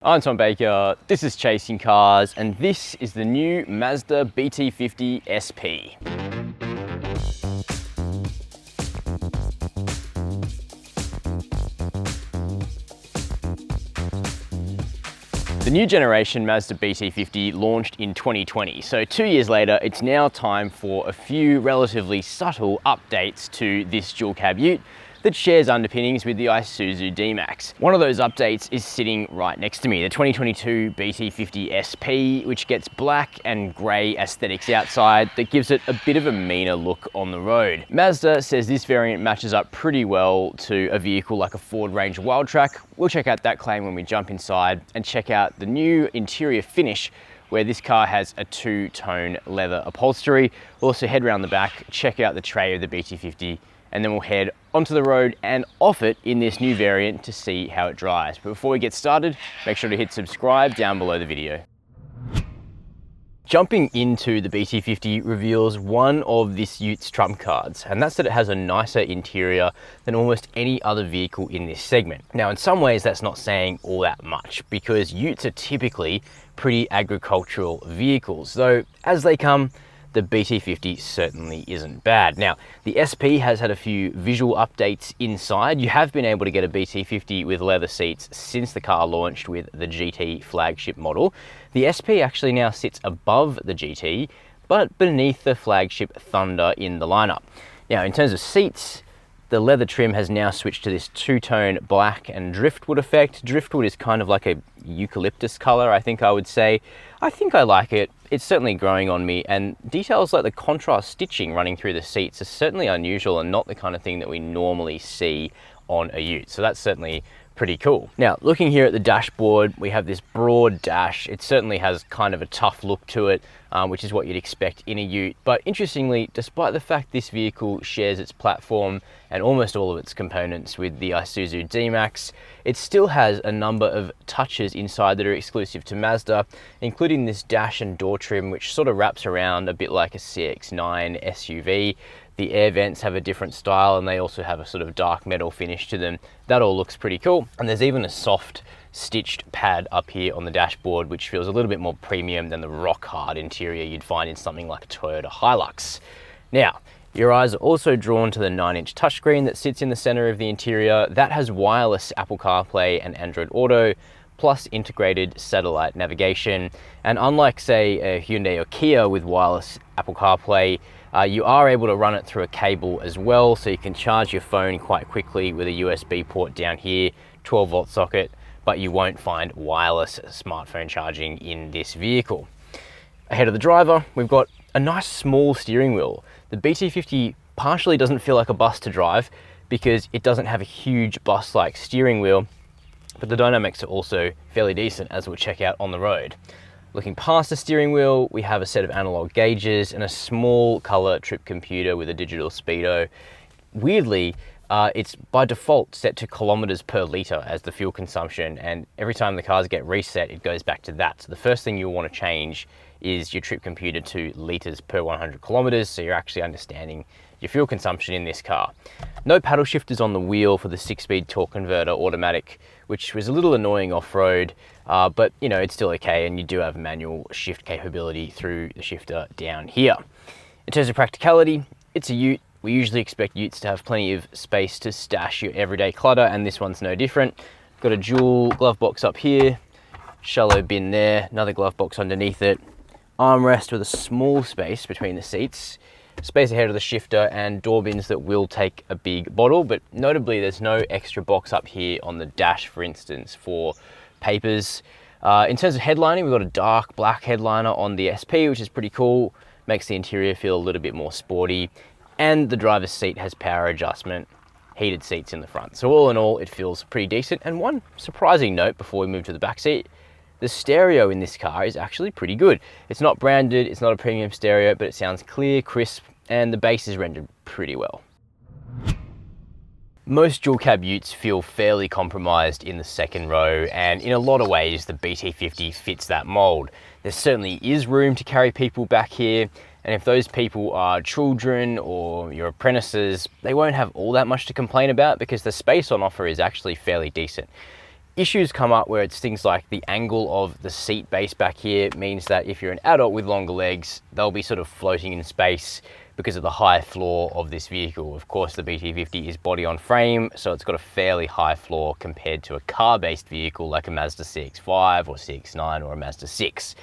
I'm Tom Baker, this is Chasing Cars, and this is the new Mazda BT-50 SP. The new generation Mazda BT-50 launched in 2020, so 2 years later, it's now time for a few relatively subtle updates to this dual cab ute that shares underpinnings with the Isuzu D-Max. One of those updates is sitting right next to me, the 2022 BT-50 SP, which gets black and grey aesthetics outside that gives it a bit of a meaner look on the road. Mazda says this variant matches up pretty well to a vehicle like a Ford Ranger Wildtrak. We'll check out that claim when we jump inside and check out the new interior finish where this car has a two-tone leather upholstery. We'll also head around the back, check out the tray of the BT-50, and then we'll head onto the road and off it in this new variant to see how it drives. But before we get started, make sure to hit subscribe down below the video. Jumping into the BT-50 reveals one of this ute's trump cards, and that's that it has a nicer interior than almost any other vehicle in this segment. Now, in some ways, that's not saying all that much because utes are typically pretty agricultural vehicles, though as they come, the BT-50 certainly isn't bad. Now, the SP has had a few visual updates inside. You have been able to get a BT-50 with leather seats since the car launched with the GT flagship model. The SP actually now sits above the GT, but beneath the flagship Thunder in the lineup. Now, in terms of seats, the leather trim has now switched to this two-tone black and driftwood effect. Driftwood is kind of like a eucalyptus color, I think I would say. I think I like it. It's certainly growing on me, and details like the contrast stitching running through the seats are certainly unusual and not the kind of thing that we normally see on a ute. So that's certainly pretty cool. Now, looking here at the dashboard, we have this broad dash. It certainly has kind of a tough look to it, which is what you'd expect in a ute. But interestingly, despite the fact this vehicle shares its platform and almost all of its components with the Isuzu D-Max, it still has a number of touches inside that are exclusive to Mazda, including this dash and door trim, which sort of wraps around a bit like a CX-9 SUV. The air vents have a different style, and they also have a sort of dark metal finish to them. That all looks pretty cool. And there's even a soft stitched pad up here on the dashboard, which feels a little bit more premium than the rock hard interior you'd find in something like a Toyota HiLux. Now, your eyes are also drawn to the 9-inch touchscreen that sits in the center of the interior. That has wireless Apple CarPlay and Android Auto, plus integrated satellite navigation. And unlike, say, a Hyundai or Kia with wireless Apple CarPlay, you are able to run it through a cable as well, so you can charge your phone quite quickly with a USB port down here, 12-volt socket, but you won't find wireless smartphone charging in this vehicle. Ahead of the driver, we've got a nice small steering wheel. The BT-50 partially doesn't feel like a bus to drive because it doesn't have a huge bus-like steering wheel, but the dynamics are also fairly decent, as we'll check out on the road. Looking past the steering wheel, we have a set of analog gauges and a small color trip computer with a digital speedo. Weirdly, it's by default set to kilometers per litre as the fuel consumption, and every time the cars get reset, it goes back to that. So the first thing you'll want to change is your trip computer to litres per 100 kilometers, so you're actually understanding your fuel consumption in this car. No paddle shifters on the wheel for the 6-speed torque converter automatic, which was a little annoying off-road, but you know, it's still okay, and you do have manual shift capability through the shifter down here. In terms of practicality, it's a ute. We usually expect utes to have plenty of space to stash your everyday clutter, and this one's no different. Got a dual glove box up here, shallow bin there, another glove box underneath it, armrest with a small space between the seats, space ahead of the shifter, and door bins that will take a big bottle, but notably there's no extra box up here on the dash, for instance, for papers. In terms of headlining, we've got a dark black headliner on the SP, which is pretty cool, makes the interior feel a little bit more sporty, and the driver's seat has power adjustment, heated seats in the front. So all in all, it feels pretty decent. And one surprising note before we move to the back seat, the stereo in this car is actually pretty good. It's not branded, it's not a premium stereo, but it sounds clear, crisp, and the bass is rendered pretty well. Most dual cab utes feel fairly compromised in the second row, and in a lot of ways the BT-50 fits that mold. There certainly is room to carry people back here, and if those people are children or your apprentices, they won't have all that much to complain about because the space on offer is actually fairly decent. Issues come up where it's things like the angle of the seat base back here means that if you're an adult with longer legs, they'll be sort of floating in space because of the high floor of this vehicle. Of course, the BT-50 is body on frame, so it's got a fairly high floor compared to a car-based vehicle like a Mazda CX-5 or CX-9 or a Mazda 6.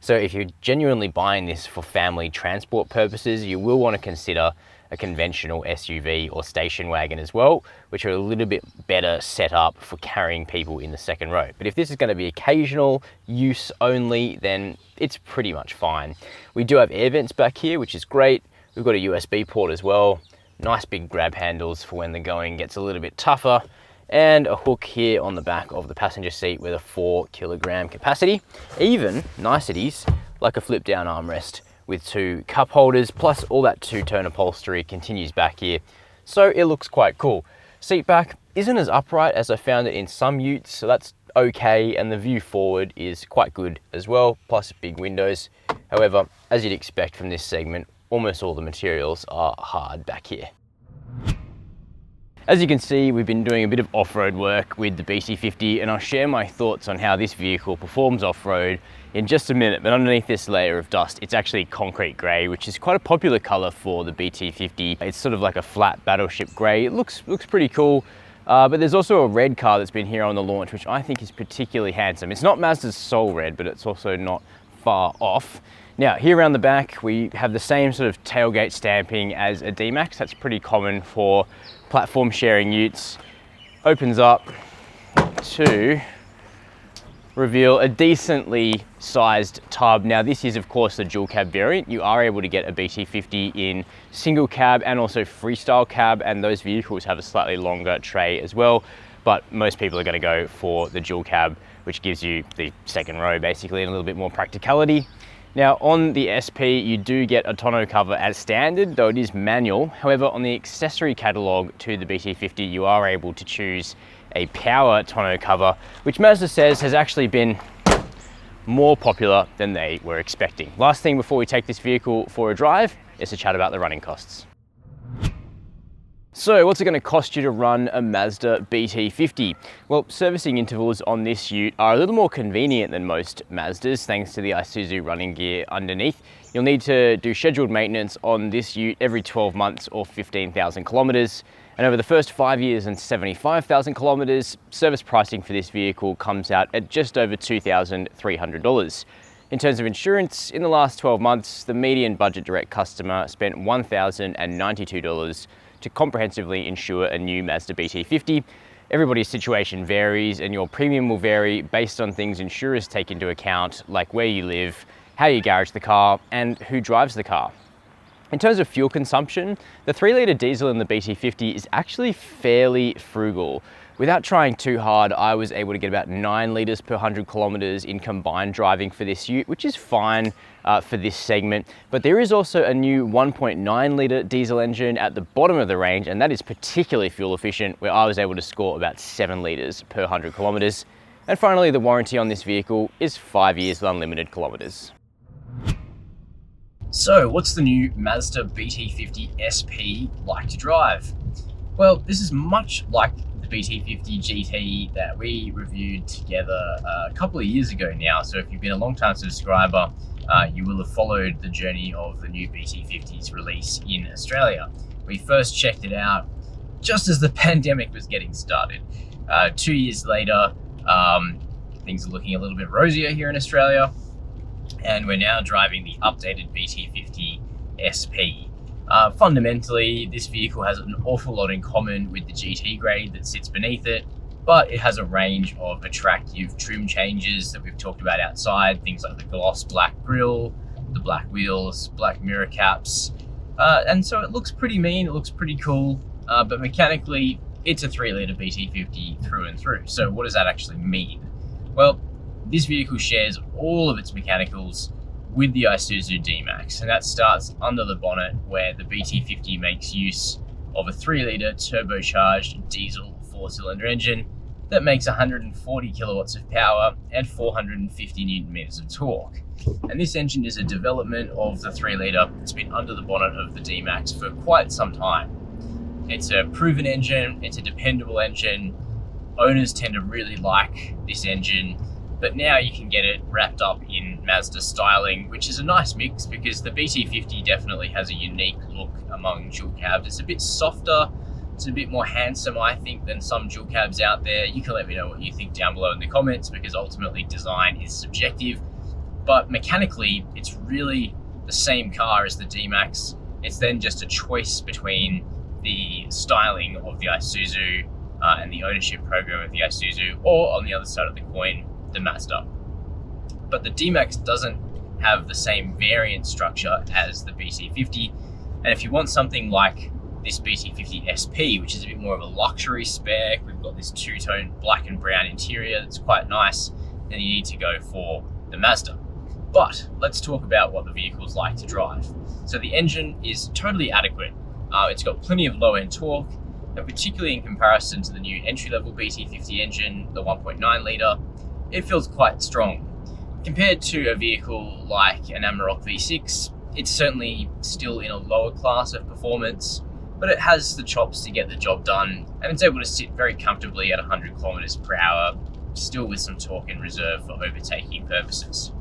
So if you're genuinely buying this for family transport purposes, you will want to consider a conventional SUV or station wagon as well, which are a little bit better set up for carrying people in the second row. But if this is going to be occasional use only, then it's pretty much fine. We do have air vents back here, which is great. We've got a USB port as well. Nice big grab handles for when the going gets a little bit tougher. And a hook here on the back of the passenger seat with a 4 kilogram capacity. Even niceties like a flip down armrest with 2 cup holders, plus all that two-tone upholstery continues back here. So it looks quite cool. Seat back isn't as upright as I found it in some utes, so that's okay. And the view forward is quite good as well, plus big windows. However, as you'd expect from this segment, almost all the materials are hard back here. As you can see, we've been doing a bit of off-road work with the BT-50, and I'll share my thoughts on how this vehicle performs off-road in just a minute. But underneath this layer of dust, it's actually concrete grey, which is quite a popular colour for the BT-50. It's sort of like a flat battleship grey. It looks pretty cool. But there's also a red car that's been here on the launch, which I think is particularly handsome. It's not Mazda's Soul Red, but it's also not far off. Now, here around the back, we have the same sort of tailgate stamping as a D-Max. That's pretty common for platform sharing utes. Opens up to reveal a decently sized tub. Now, this is of course the dual cab variant. You are able to get a BT-50 in single cab and also freestyle cab, and those vehicles have a slightly longer tray as well. But most people are going to go for the dual cab, which gives you the second row basically and a little bit more practicality. Now, on the SP, you do get a tonneau cover as standard, though it is manual. However, on the accessory catalogue to the BT-50, you are able to choose a power tonneau cover, which Mazda says has actually been more popular than they were expecting. Last thing before we take this vehicle for a drive is to chat about the running costs. So what's it going to cost you to run a Mazda BT-50? Well, servicing intervals on this ute are a little more convenient than most Mazdas thanks to the Isuzu running gear underneath. You'll need to do scheduled maintenance on this ute every 12 months or 15,000 kilometers. And over the first 5 years and 75,000 kilometers, service pricing for this vehicle comes out at just over $2,300. In terms of insurance, in the last 12 months, the median budget direct customer spent $1,092 to comprehensively insure a new Mazda BT-50. Everybody's situation varies and your premium will vary based on things insurers take into account, like where you live, how you garage the car, and who drives the car. In terms of fuel consumption, the 3-litre diesel in the BT-50 is actually fairly frugal. Without trying too hard, I was able to get about 9 litres per 100 kilometres in combined driving for this ute, which is fine for this segment. But there is also a new 1.9 litre diesel engine at the bottom of the range, and that is particularly fuel efficient, where I was able to score about 7 litres per 100 kilometres. And finally, the warranty on this vehicle is 5 years with unlimited kilometres. So what's the new Mazda BT-50 SP like to drive? Well, this is much like the BT-50 GT that we reviewed together a couple of years ago now. So if you've been a long-time subscriber, you will have followed the journey of the new BT-50's release in Australia. We first checked it out just as the pandemic was getting started. 2 years later, things are looking a little bit rosier here in Australia, and we're now driving the updated BT-50 SP. Fundamentally, this vehicle has an awful lot in common with the GT grade that sits beneath it, but it has a range of attractive trim changes that we've talked about outside, things like the gloss black grille, the black wheels, black mirror caps, and so it looks pretty mean, it looks pretty cool, but mechanically, it's a 3-litre BT-50 through and through. So what does that actually mean? Well, this vehicle shares all of its mechanicals with the Isuzu D-Max, and that starts under the bonnet, where the BT-50 makes use of a 3-litre turbocharged diesel 4-cylinder engine that makes 140 kilowatts of power and 450 newton meters of torque. And this engine is a development of the 3-litre that's been under the bonnet of the D-Max for quite some time. It's a proven engine, it's a dependable engine, Owners tend to really like this engine, but now you can get it wrapped up in Mazda styling, which is a nice mix because the BT-50 definitely has a unique look among dual cabs. It's a bit softer, it's a bit more handsome, I think, than some dual cabs out there. You can let me know what you think down below in the comments, because ultimately design is subjective, but mechanically it's really the same car as the D-Max. It's then just a choice between the styling of the Isuzu and the ownership program of the Isuzu, or on the other side of the coin, the Mazda. But the D-Max doesn't have the same variant structure as the BT-50, and if you want something like this BT-50 SP, which is a bit more of a luxury spec, we've got this two-tone black and brown interior that's quite nice, then you need to go for the Mazda. But let's talk about what the vehicle's like to drive. So the engine is totally adequate. It's got plenty of low-end torque, and particularly in comparison to the new entry-level BT-50 engine, the 1.9 litre, it feels quite strong. Compared to a vehicle like an Amarok V6, it's certainly still in a lower class of performance, but it has the chops to get the job done, and it's able to sit very comfortably at 100 kilometers per hour, still with some torque in reserve for overtaking purposes.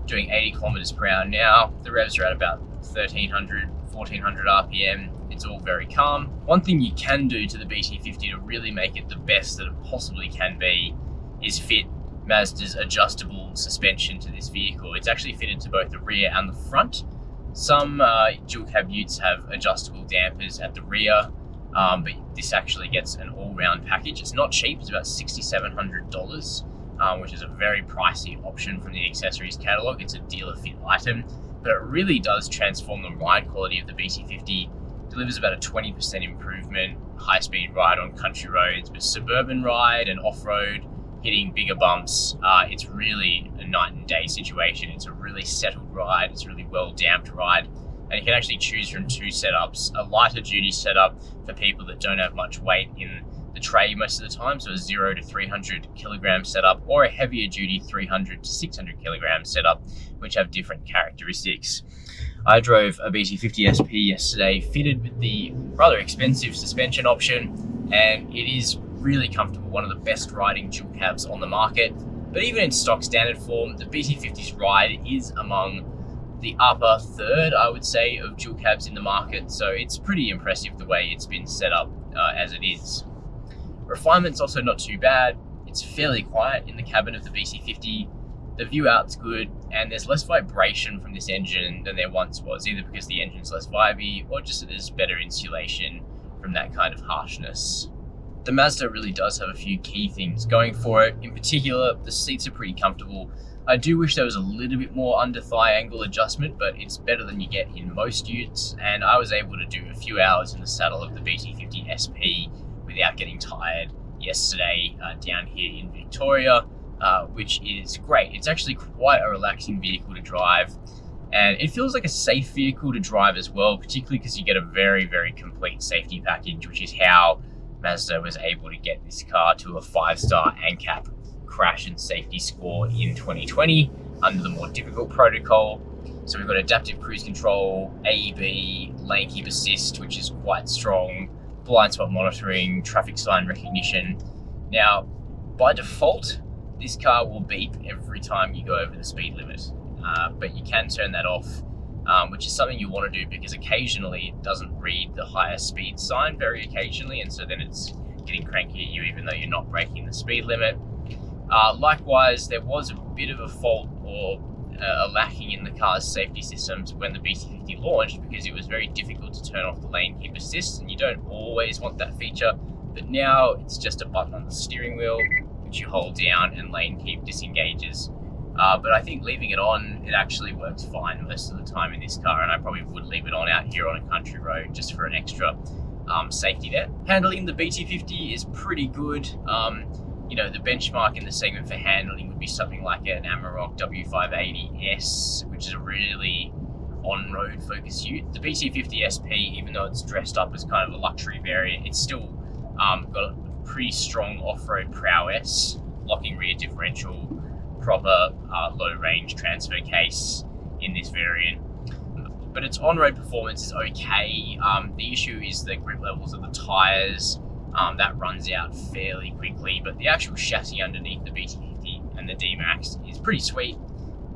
Doing 80 kilometers per hour now, the revs are at about 1300, 1400 RPM. It's all very calm. One thing you can do to the BT-50 to really make it the best that it possibly can be is fit Mazda's adjustable suspension to this vehicle. It's actually fitted to both the rear and the front. Some dual cab utes have adjustable dampers at the rear, but this actually gets an all-round package. It's not cheap, it's about $6,700, which is a very pricey option from the accessories catalog. It's a dealer fit item, but it really does transform the ride quality of the BT-50. Delivers about a 20% improvement, high-speed ride on country roads, but suburban ride and off-road, hitting bigger bumps, it's really a night and day situation. It's a really settled ride, it's a really well-damped ride, and you can actually choose from two setups: a lighter duty setup for people that don't have much weight in the tray most of the time, so a 0 to 300 kilogram setup, or a heavier duty 300 to 600 kilogram setup, which have different characteristics. I drove a BT-50 SP yesterday, fitted with the rather expensive suspension option, and it is really comfortable, one of the best riding dual cabs on the market. But even in stock standard form, the BT-50's ride is among the upper third, I would say, of dual cabs in the market, so it's pretty impressive the way it's been set up as it is. Refinement's also not too bad. It's fairly quiet in the cabin of the BT-50. The view out's good, and there's less vibration from this engine than there once was, either because the engine's less vibey or just that there's better insulation from that kind of harshness. The Mazda really does have a few key things going for it. In particular, the seats are pretty comfortable. I do wish there was a little bit more under thigh angle adjustment, but it's better than you get in most utes, and I was able to do a few hours in the saddle of the BT-50 SP without getting tired yesterday down here in Victoria, which is great. It's actually quite a relaxing vehicle to drive, and it feels like a safe vehicle to drive as well, particularly because you get a very, very complete safety package, which is how Mazda was able to get this car to a 5-star ANCAP crash and safety score in 2020 under the more difficult protocol. So we've got adaptive cruise control, AEB, lane keep assist, which is quite strong, blind spot monitoring, traffic sign recognition. Now, by default, this car will beep every time you go over the speed limit, but you can turn that off, which is something you want to do because occasionally it doesn't read the higher speed sign, very occasionally, and so then it's getting cranky at you even though you're not breaking the speed limit. Likewise, there was a bit of a fault or a lacking in the car's safety systems when the BT-50 launched, because it was very difficult to turn off the lane keep assist, and you don't always want that feature, but now it's just a button on the steering wheel which you hold down and lane keep disengages. But I think leaving it on, it actually works fine most of the time in this car, and I probably would leave it on out here on a country road just for an extra safety net. Handling the BT-50 is pretty good. You know, the benchmark in the segment for handling would be something like an Amarok W580 S, which is a really on-road focused ute. The BT-50 SP, even though it's dressed up as kind of a luxury variant, it's still got a pretty strong off-road prowess, locking rear differential, proper low range transfer case in this variant. But its on-road performance is okay. The issue is the grip levels of the tyres. that runs out fairly quickly, but the actual chassis underneath the BT-50 and the D-Max is pretty sweet.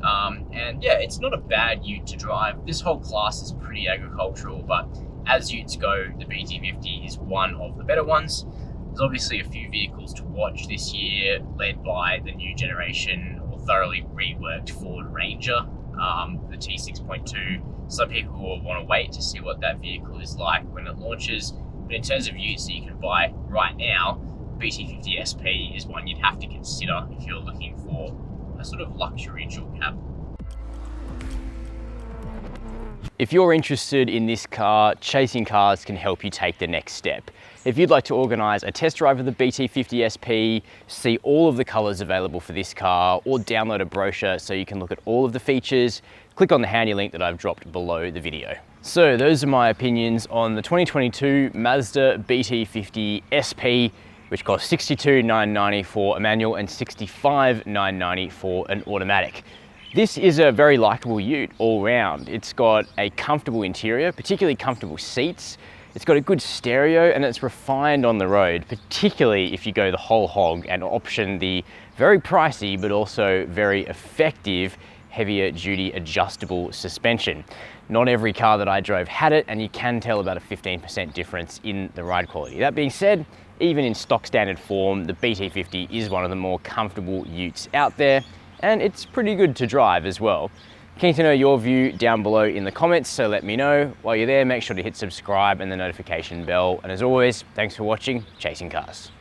And yeah, it's not a bad ute to drive. This whole class is pretty agricultural, but as utes go, the BT-50 is one of the better ones. There's obviously a few vehicles to watch this year, led by the new generation or thoroughly reworked Ford Ranger, the T6.2. Some people will want to wait to see what that vehicle is like when it launches. But in terms of utes that you can buy right now, BT-50 SP is one you'd have to consider if you're looking for a sort of luxury dual cab. If you're interested in this car, Chasing Cars can help you take the next step. If you'd like to organise a test drive of the BT-50 SP, see all of the colours available for this car, or download a brochure so you can look at all of the features, click on the handy link that I've dropped below the video. So those are my opinions on the 2022 Mazda BT-50 SP, which costs $62,990 for a manual and $65,990 for an automatic. This is a very likeable ute all round. It's got a comfortable interior, particularly comfortable seats. It's got a good stereo and it's refined on the road, particularly if you go the whole hog and option the very pricey but also very effective heavier duty adjustable suspension. Not every car that I drove had it, and you can tell about a 15% difference in the ride quality. That being said, even in stock standard form, the BT-50 is one of the more comfortable utes out there, and it's pretty good to drive as well. Keen to know your view down below in the comments, so let me know. While you're there, make sure to hit subscribe and the notification bell. And as always, thanks for watching Chasing Cars.